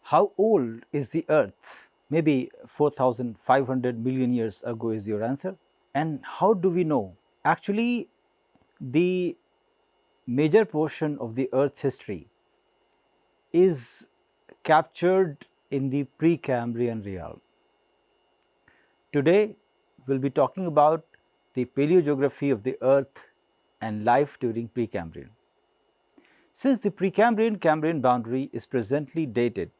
How old is the Earth? Maybe 4,500 million years ago is your answer. And how do we know? Actually, the major portion of the Earth's history is captured in the Precambrian realm. Today, we will be talking about the paleogeography of the Earth and life during Precambrian. Since the Precambrian-Cambrian boundary is presently dated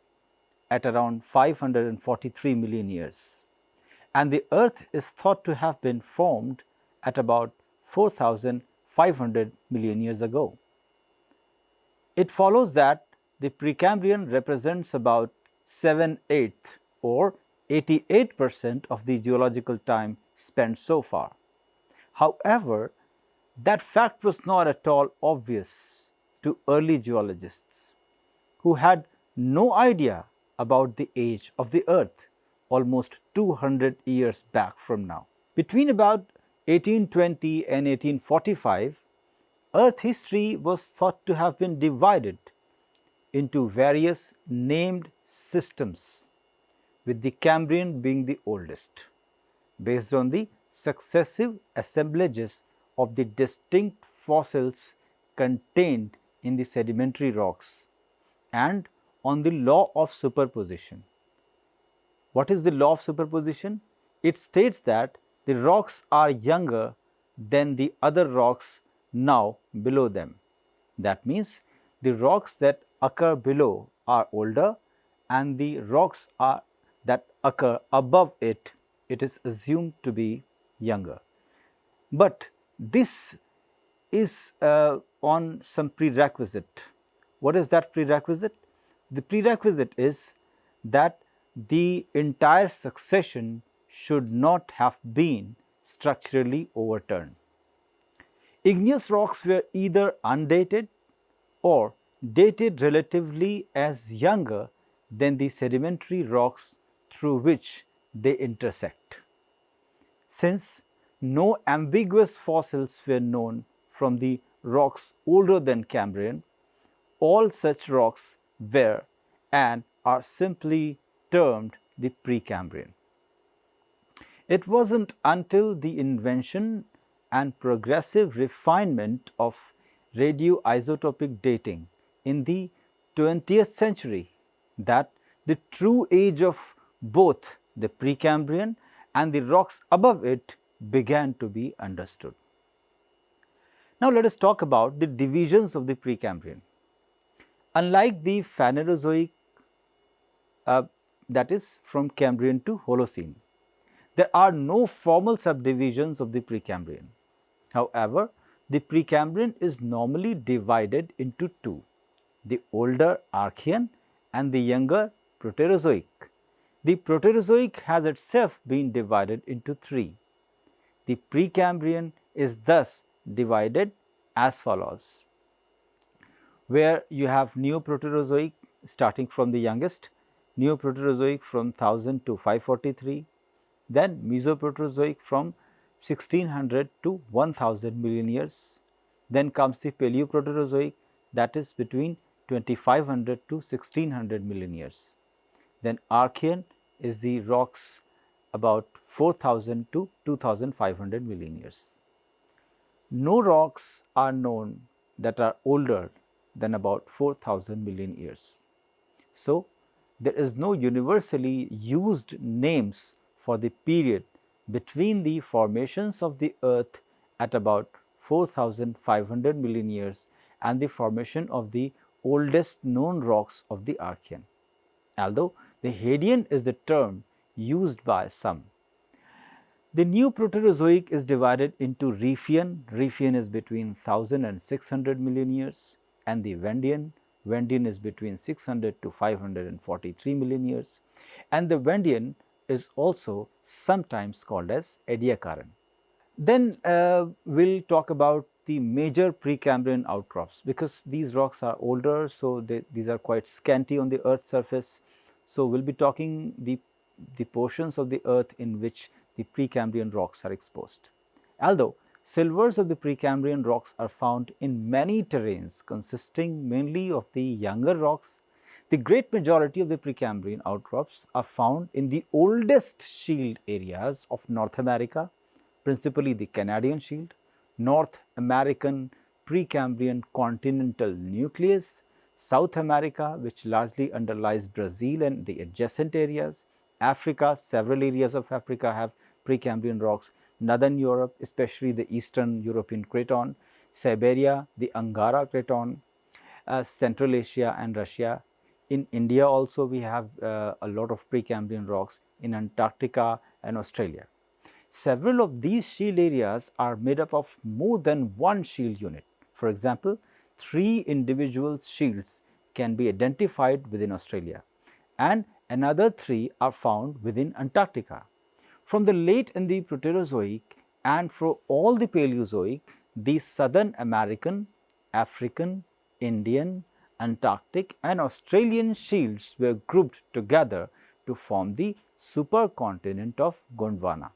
at around 543 million years, and the Earth is thought to have been formed at about 4,500 million years ago. It follows that the Precambrian represents about 7/8 or 88% of the geological time spent so far. However, that fact was not at all obvious to early geologists, who had no idea about the age of the Earth almost 200 years back from now. Between about 1820 and 1845, Earth history was thought to have been divided into various named systems, with the Cambrian being the oldest, based on the successive assemblages of the distinct fossils contained in the sedimentary rocks and on the law of superposition. What is the law of superposition? It states that the rocks are younger than the other rocks now below them. That means the rocks that occur below are older, and the rocks that occur above it is assumed to be younger. But this is on some prerequisite. What is that prerequisite? The prerequisite is that the entire succession should not have been structurally overturned. Igneous rocks were either undated or dated relatively as younger than the sedimentary rocks through which they intersect. Since no ambiguous fossils were known from the rocks older than Cambrian, all such rocks were and are simply termed the Precambrian. It was not until the invention and progressive refinement of radioisotopic dating in the 20th century that the true age of both the Precambrian and the rocks above it began to be understood. Now, let us talk about the divisions of the Precambrian. Unlike the Phanerozoic, that is from Cambrian to Holocene, there are no formal subdivisions of the Precambrian. However, the Precambrian is normally divided into two: the older Archean and the younger Proterozoic. The Proterozoic has itself been divided into three. The Precambrian is thus divided as follows, where you have Neoproterozoic starting from the youngest, Neoproterozoic from 1000 to 543, then Mesoproterozoic from 1600 to 1000 million years, then comes the Paleoproterozoic, that is between 2500 to 1600 million years. Then Archean is the rocks about 4000 to 2500 million years. No rocks are known that are older than about 4000 million years. So, there is no universally used names for the period between the formations of the Earth at about 4,500 million years and the formation of the oldest known rocks of the Archean, although the Hadean is the term used by some. The Neoproterozoic is divided into Riphean. Riphean is between 1000 and 600 million years, and the Vendian. Vendian is between 600 to 543 million years, and the Vendian is also sometimes called as Ediacaran. Then we will talk about the major Precambrian outcrops, because these rocks are older, so these are quite scanty on the Earth's surface. So, we will be talking the portions of the Earth in which the Precambrian rocks are exposed. Although silvers of the Precambrian rocks are found in many terrains consisting mainly of the younger rocks, The great majority of the Precambrian outcrops are found in the oldest shield areas of North America, principally the Canadian Shield, North American Precambrian continental nucleus, South America, which largely underlies Brazil and the adjacent areas, Africa, several areas of Africa have Precambrian rocks, Northern Europe, especially the Eastern European Craton, Siberia, the Angara Craton, Central Asia and Russia. In India also we have a lot of Precambrian rocks in Antarctica and Australia. Several of these shield areas are made up of more than one shield unit. For example, 3 individual shields can be identified within Australia and another 3 are found within Antarctica. From the late in the Proterozoic and for all the Paleozoic, the Southern American, African, Indian, Antarctic and Australian shields were grouped together to form the supercontinent of Gondwana.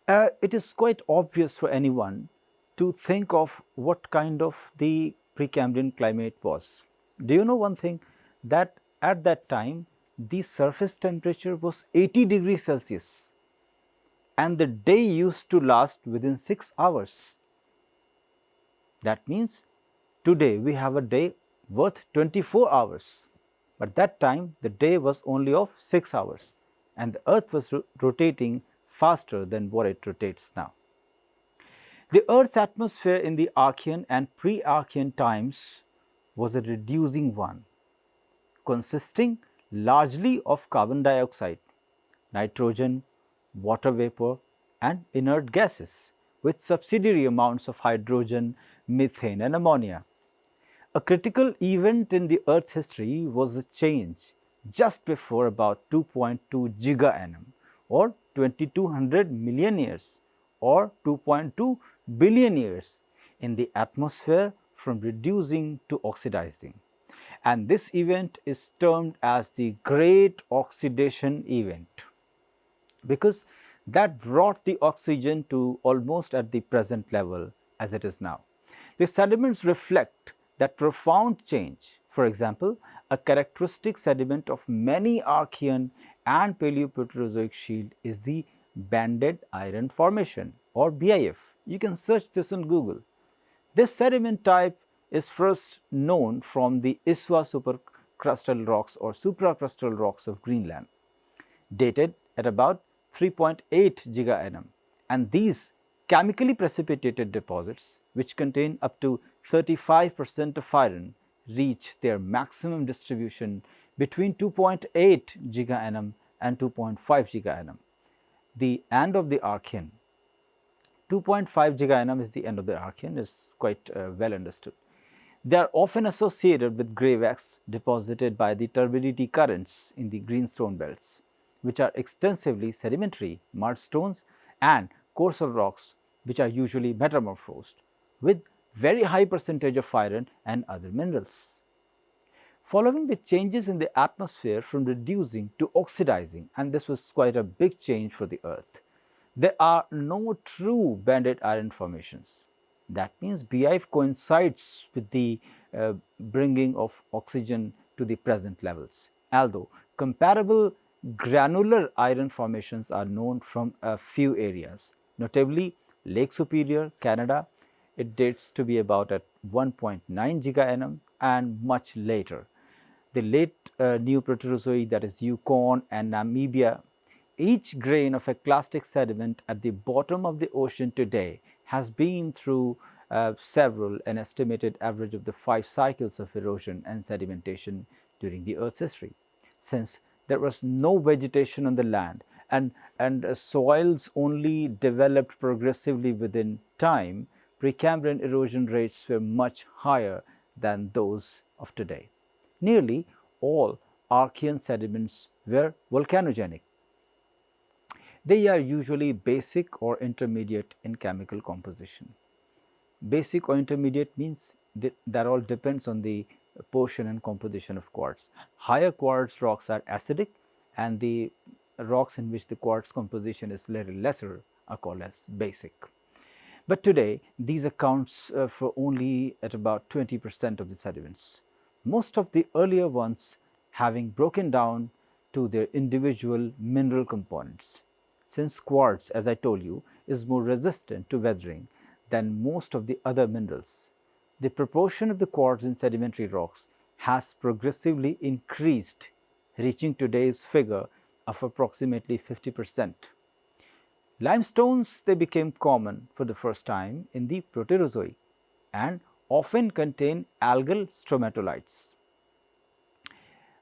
It is quite obvious for anyone to think of what kind of the Precambrian climate was. Do you know one thing, that at that time the surface temperature was 80 degrees Celsius and the day used to last within 6 hours. That means today we have a day worth 24 hours, but that time the day was only of 6 hours and the earth was rotating faster than what it rotates now. The earth's atmosphere in the Archean and pre-Archean times was a reducing one, consisting largely of carbon dioxide, nitrogen, water vapor and inert gases with subsidiary amounts of hydrogen, methane and ammonia. A critical event in the earth's history was the change just before about 2.2 giga-annum or 2200 million years or 2.2 billion years in the atmosphere from reducing to oxidizing, and this event is termed as the Great Oxidation Event because that brought the oxygen to almost at the present level as it is now. The sediments reflect that profound change. For example, a characteristic sediment of many Archean and Paleoproterozoic shield is the Banded Iron Formation or BIF. You can search this on Google. This sediment type is first known from the Iswa supercrustal rocks or supracrustal rocks of Greenland, dated at about 3.8 giga-annum, and these chemically precipitated deposits, which contain up to 35% of iron, reach their maximum distribution between 2.8 giga-annum and 2.5 giga-annum. The end of the Archean, 2.5 giga-annum is the end of the Archean, is quite well understood. They are often associated with graveks deposited by the turbidity currents in the greenstone belts, which are extensively sedimentary mudstones and coastal rocks which are usually metamorphosed with very high percentage of iron and other minerals. Following the changes in the atmosphere from reducing to oxidizing, and this was quite a big change for the earth, there are no true banded iron formations. That means BIF coincides with the bringing of oxygen to the present levels, although comparable granular iron formations are known from a few areas, notably Lake Superior, Canada. It dates to be about at 1.9 giga-annum and much later. The late Neoproterozoic, that is Yukon and Namibia. Each grain of a clastic sediment at the bottom of the ocean today has been through several, an estimated average of the 5 cycles of erosion and sedimentation during the Earth's history. Since there was no vegetation on the land and soils only developed progressively within time, Precambrian erosion rates were much higher than those of today. Nearly all Archean sediments were volcanogenic. They are usually basic or intermediate in chemical composition. Basic or intermediate means that all depends on the portion and composition of quartz. Higher quartz rocks are acidic, and the rocks in which the quartz composition is little lesser are called as basic. But today these accounts for only at about 20% of the sediments. most of the earlier ones having broken down to their individual mineral components. Since quartz, as I told you, is more resistant to weathering than most of the other minerals, the proportion of the quartz in sedimentary rocks has progressively increased, reaching today's figure of approximately 50%. Limestones, they became common for the first time in the Proterozoic and often contain algal stromatolites.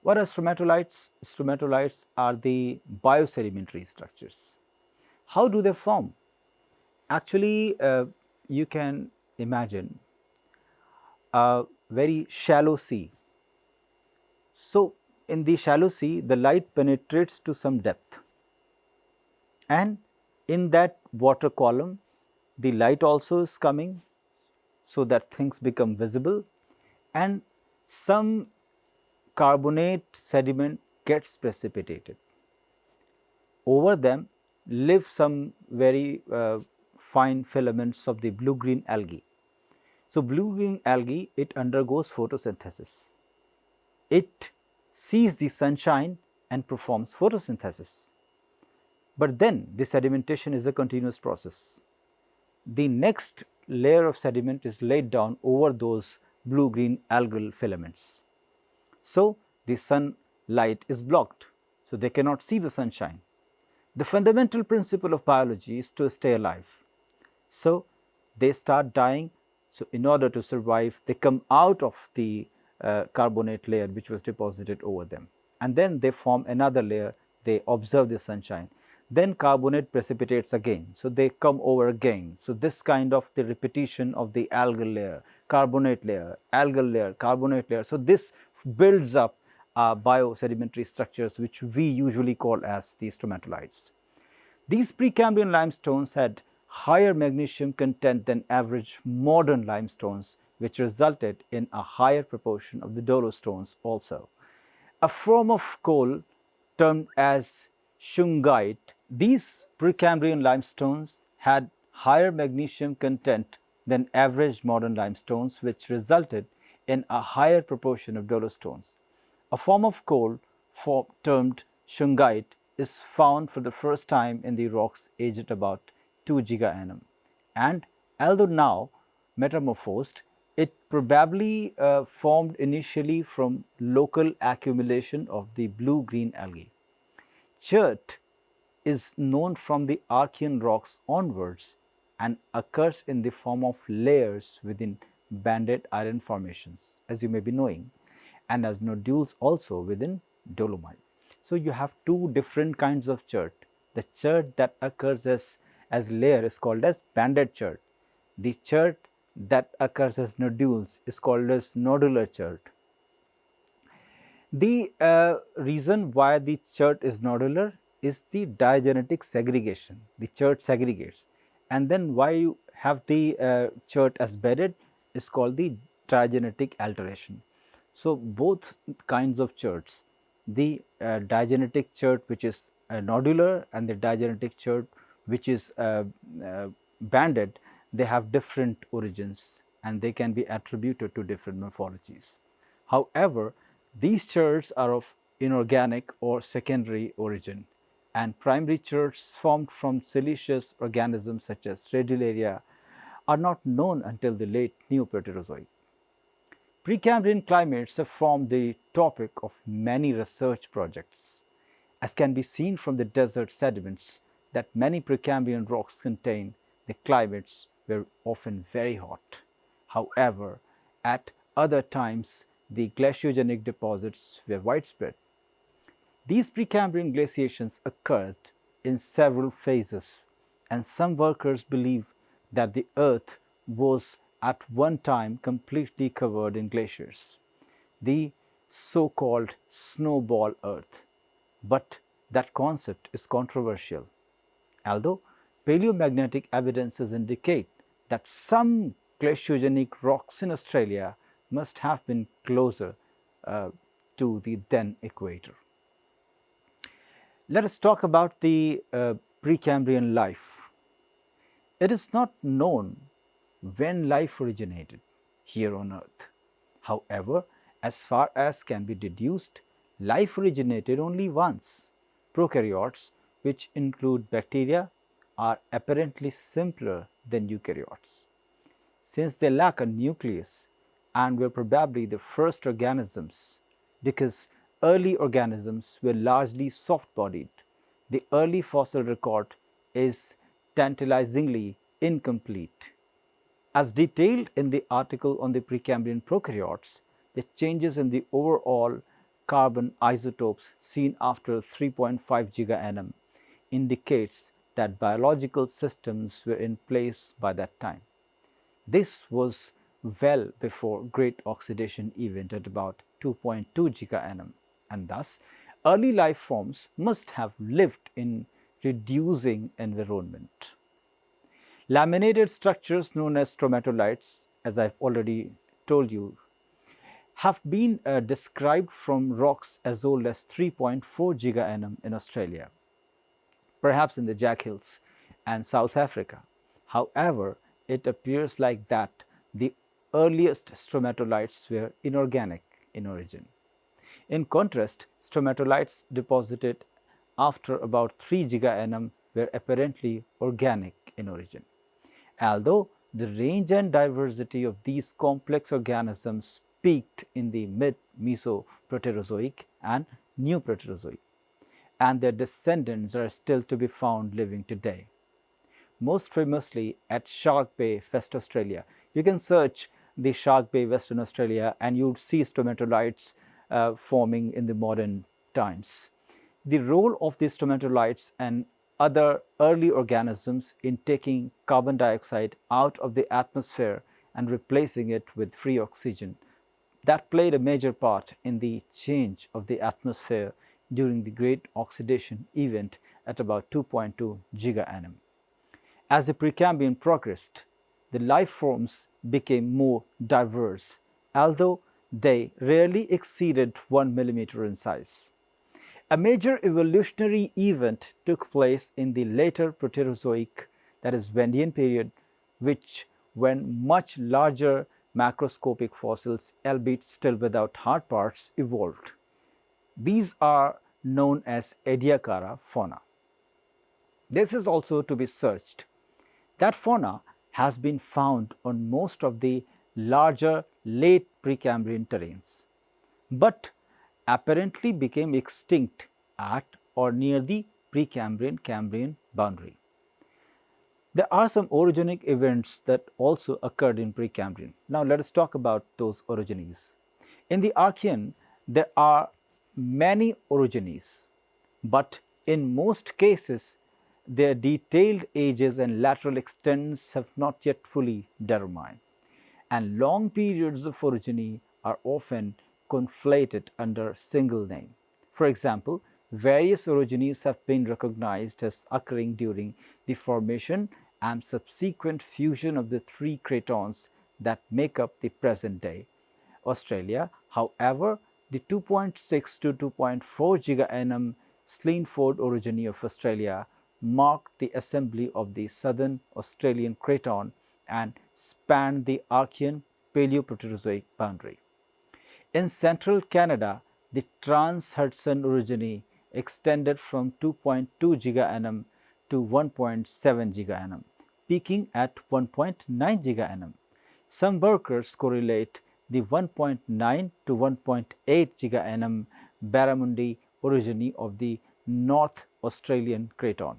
What are stromatolites? Stromatolites are the biosedimentary structures. How do they form? Actually, you can imagine a very shallow sea. So, in the shallow sea, the light penetrates to some depth, and in that water column, the light also is coming, so that things become visible, and some carbonate sediment gets precipitated. Over them live some very fine filaments of the blue-green algae. So, blue-green algae, it undergoes photosynthesis. It sees the sunshine and performs photosynthesis. But then the sedimentation is a continuous process. The next layer of sediment is laid down over those blue-green algal filaments. So, the sunlight is blocked, so they cannot see the sunshine. The fundamental principle of biology is to stay alive. So, they start dying. So, in order to survive, they come out of the carbonate layer which was deposited over them, and then they form another layer, they observe the sunshine. Then carbonate precipitates again, so they come over again. So, this kind of the repetition of the algal layer, carbonate layer, algal layer, carbonate layer. So, this builds up biosedimentary structures which we usually call as the stromatolites. These Precambrian limestones had higher magnesium content than average modern limestones, which resulted in a higher proportion of the dolostones also. A form of coal termed as shungite, these Precambrian limestones had higher magnesium content than average modern limestones, which resulted in a higher proportion of dolostones. A form of coal termed shungite is found for the first time in the rocks aged about 2 gigaannum, and although now metamorphosed, it probably formed initially from local accumulation of the blue-green algae. Chert is known from the Archean rocks onwards and occurs in the form of layers within banded iron formations, as you may be knowing, and as nodules also within dolomite. So, you have two different kinds of chert. The chert that occurs as layer is called as banded chert. The chert that occurs as nodules is called as nodular chert. The reason why the chert is nodular is the diagenetic segregation. The chert segregates, and then why you have the chert as bedded is called the diagenetic alteration. So, both kinds of cherts, the diagenetic chert which is nodular and the diagenetic chert which is banded, they have different origins and they can be attributed to different morphologies. However, these cherts are of inorganic or secondary origin, and primary cherts formed from siliceous organisms such as Radiolaria are not known until the late Neoproterozoic. Precambrian climates have formed the topic of many research projects, as can be seen from the desert sediments that many Precambrian rocks contain. The climates were often very hot. However, at other times, the glaciogenic deposits were widespread. These Precambrian glaciations occurred in several phases, and some workers believe that the earth was at one time completely covered in glaciers, the so-called snowball earth. But that concept is controversial, although paleomagnetic evidences indicate that some glaciogenic rocks in Australia must have been closer to the then equator. Let us talk about the Precambrian life. It is not known when life originated here on earth. However, As far as can be deduced, life originated only once. Prokaryotes, which include bacteria, are apparently simpler than eukaryotes. Since they lack a nucleus and were probably the first organisms, because early organisms were largely soft-bodied, the early fossil record is tantalizingly incomplete. As detailed in the article on the Precambrian prokaryotes, the changes in the overall carbon isotopes seen after 3.5 giga-annum indicates that biological systems were in place by that time. This was well before great oxidation event at about 2.2 giga-annum, and thus early life forms must have lived in reducing environment. Laminated structures known as stromatolites, as I've already told you, have been described from rocks as old as 3.4 giga-annum in Australia, perhaps in the Jack Hills and South Africa. However, it appears like that the earliest stromatolites were inorganic in origin. In contrast, stromatolites deposited after about 3 giga-annum were apparently organic in origin. Although the range and diversity of these complex organisms peaked in the mid-Mesoproterozoic and New Proterozoic, and their descendants are still to be found living today. Most famously at Shark Bay, West Australia. You can search the Shark Bay, Western Australia, and you would see stromatolites forming in the modern times. The role of these stromatolites and other early organisms in taking carbon dioxide out of the atmosphere and replacing it with free oxygen, that played a major part in the change of the atmosphere during the Great Oxidation event at about 2.2 giga-annum. As the Precambrian progressed, the life forms became more diverse, although they rarely exceeded 1 millimeter in size. A major evolutionary event took place in the later Proterozoic, that is Vendian period, when much larger macroscopic fossils, albeit still without hard parts, evolved. These are known as Ediacara fauna. This is also to be searched. That fauna has been found on most of the larger late Precambrian terrains, but apparently became extinct at or near the Precambrian-Cambrian boundary. There are some orogenic events that also occurred in Precambrian. Now let us talk about those orogenies. In the Archean, there are many orogenies, but in most cases their detailed ages and lateral extents have not yet fully determined, and long periods of orogeny are often conflated under single name. For example, various orogenies have been recognized as occurring during the formation and subsequent fusion of the three cratons that make up the present day Australia. However, the 2.6 to 2.4 giga-annum Sleaford orogeny of Australia marked the assembly of the southern Australian craton and spanned the Archean Paleoproterozoic boundary. In central Canada, the Trans-Hudson orogeny extended from 2.2 giga-annum to 1.7 giga-annum, peaking at 1.9 giga-annum. Some workers correlate the 1.9 to 1.8 giga-annum Barramundi orogeny of the North Australian craton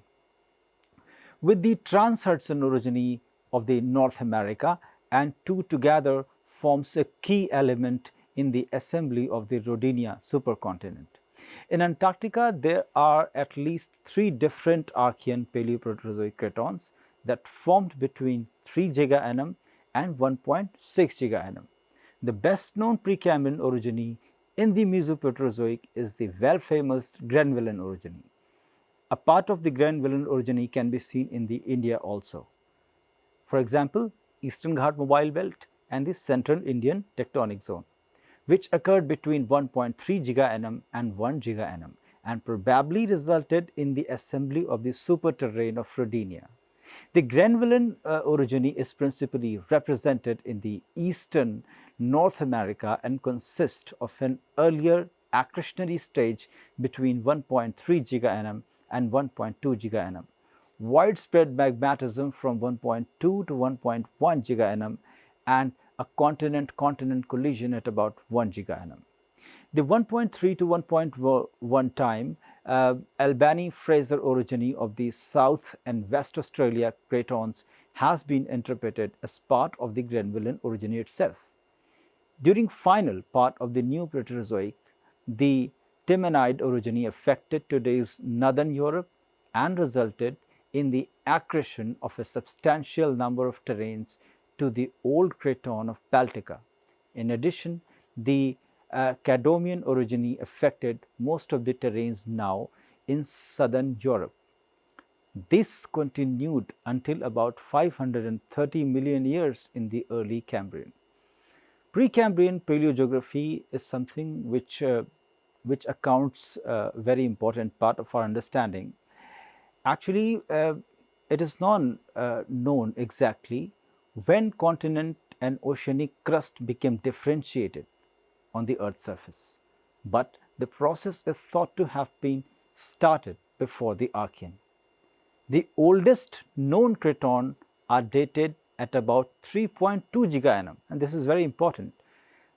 with the Trans-Hudson orogeny of the North America, and two together forms a key element in the assembly of the Rodinia supercontinent. In Antarctica, there are at least three different Archean Paleoproterozoic cratons that formed between 3 giga-annum and 1.6 giga-annum. The best known Precambrian orogeny in the Mesoproterozoic is the well-famous Grenvillian orogeny. A part of the Grenvillian orogeny can be seen in the India also. For example, Eastern Ghat Mobile Belt and the Central Indian Tectonic Zone, which occurred between 1.3 giga-annum and 1 giga-annum and probably resulted in the assembly of the superterrane of Rodinia. The Grenvillian orogeny is principally represented in the eastern North America and consist of an earlier accretionary stage between 1.3 giga-nm and 1.2 giga-nm, widespread magmatism from 1.2 to 1.1 giga-nm, and a continent-continent collision at about 1 giga-nm. The 1.3 to 1.1 time Albany-Fraser orogeny of the South and West Australia cratons has been interpreted as part of the Grenvillian orogeny itself. During final part of the new Proterozoic, the Timonide orogeny affected today's northern Europe and resulted in the accretion of a substantial number of terrains to the old craton of Baltica. In addition, the Cadomian orogeny affected most of the terrains now in southern Europe. This continued until about 530 million years in the early Cambrian. Precambrian paleogeography is something which accounts a very important part of our understanding. Actually, it is not known exactly when continent and oceanic crust became differentiated on the Earth's surface, but the process is thought to have been started before the Archean. The oldest known craton are dated at about 3.2 giga-nm, and this is very important.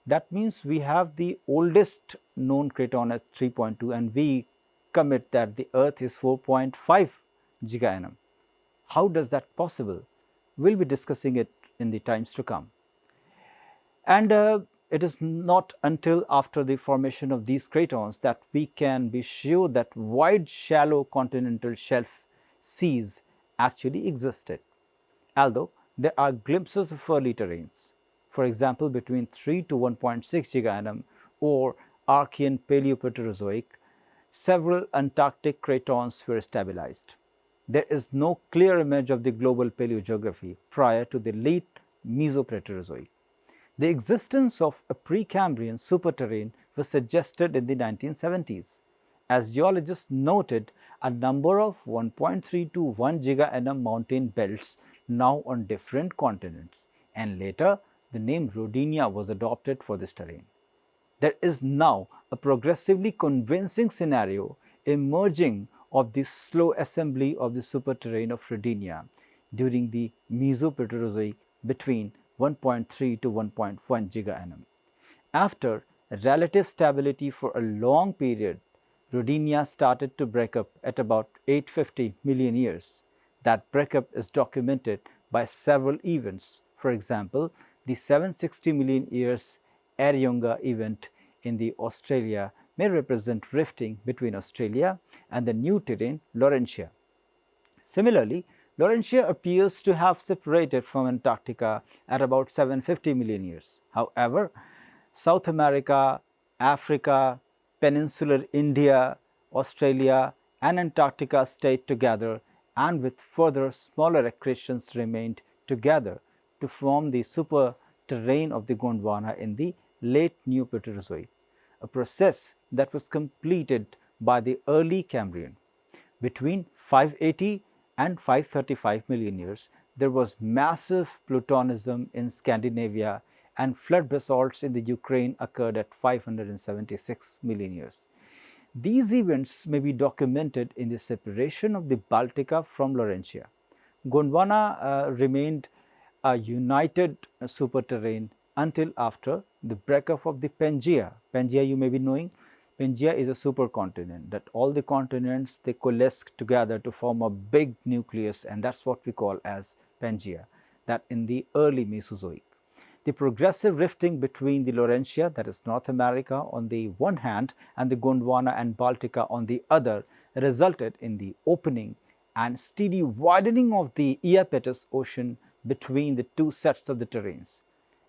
That means we have the oldest known craton at 3.2 and we commit that the Earth is 4.5 giga-nm. How does that possible? We will be discussing it in the times to come. And it is not until after the formation of these cratons that we can be sure that wide shallow continental shelf seas actually existed, although there are glimpses of early terrains, for example between 3 to 1.6 giga-nm or Archean Paleoproterozoic. Several Antarctic cratons were stabilized. There is no clear image of the global paleogeography prior to the late Mesoproterozoic. The existence of a Precambrian superterrane was suggested in the 1970s. As geologists noted, a number of 1.3 to 1 giga-nm mountain belts now on different continents, and later the name Rodinia was adopted for this terrain. There is now a progressively convincing scenario emerging of the slow assembly of the superterrane of Rodinia during the Mesoproterozoic between 1.3 to 1.1 giga-nm. After relative stability for a long period, Rodinia started to break up at about 850 million years. That breakup is documented by several events. For example, the 760 million years Erionga event in the Australia may represent rifting between Australia and the new terrain Laurentia. Similarly, Laurentia appears to have separated from Antarctica at about 750 million years. However, South America, Africa, peninsular India, Australia and Antarctica stayed together, and with further smaller accretions remained together to form the super terrain of the Gondwana in the late New Proterozoic, a process that was completed by the early Cambrian. Between 580 and 535 million years, there was massive plutonism in Scandinavia, and flood basalts in the Ukraine occurred at 576 million years. These events may be documented in the separation of the Baltica from Laurentia. Gondwana remained a united superterrane until after the breakup of the Pangaea. Pangaea you may be knowing. Pangaea is a supercontinent that all the continents they coalesce together to form a big nucleus, and that's what we call as Pangaea, that in the early Mesozoic. The progressive rifting between the Laurentia, that is North America on the one hand, and the Gondwana and Baltica on the other resulted in the opening and steady widening of the Iapetus Ocean between the two sets of the terrains,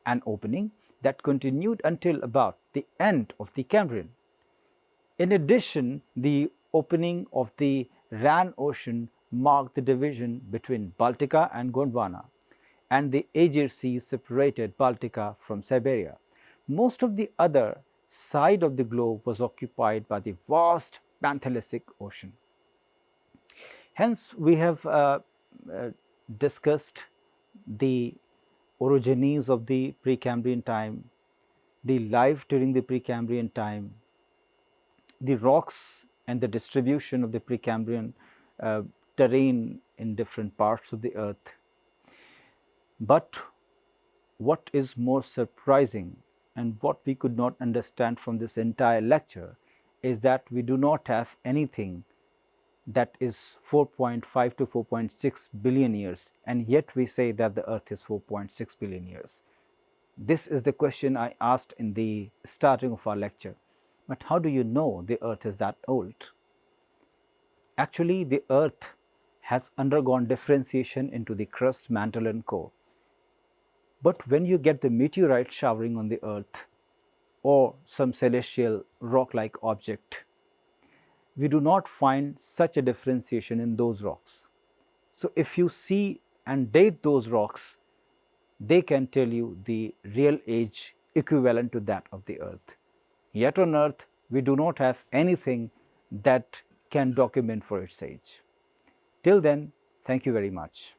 an opening that continued until about the end of the Cambrian. In addition, the opening of the Ran Ocean marked the division between Baltica and Gondwana, and the Aegir Sea separated Baltica from Siberia. Most of the other side of the globe was occupied by the vast Panthalessic Ocean. Hence, we have discussed the orogenies of the Precambrian time, the life during the Precambrian time, the rocks and the distribution of the Precambrian terrain in different parts of the earth. But what is more surprising and what we could not understand from this entire lecture is that we do not have anything that is 4.5 to 4.6 billion years, and yet we say that the earth is 4.6 billion years. This is the question I asked in the starting of our lecture. But how do you know the earth is that old? Actually, the earth has undergone differentiation into the crust, mantle and core. But when you get the meteorite showering on the earth or some celestial rock-like object, we do not find such a differentiation in those rocks. So, if you see and date those rocks, they can tell you the real age equivalent to that of the earth. Yet on earth, we do not have anything that can document for its age. Till then, thank you very much.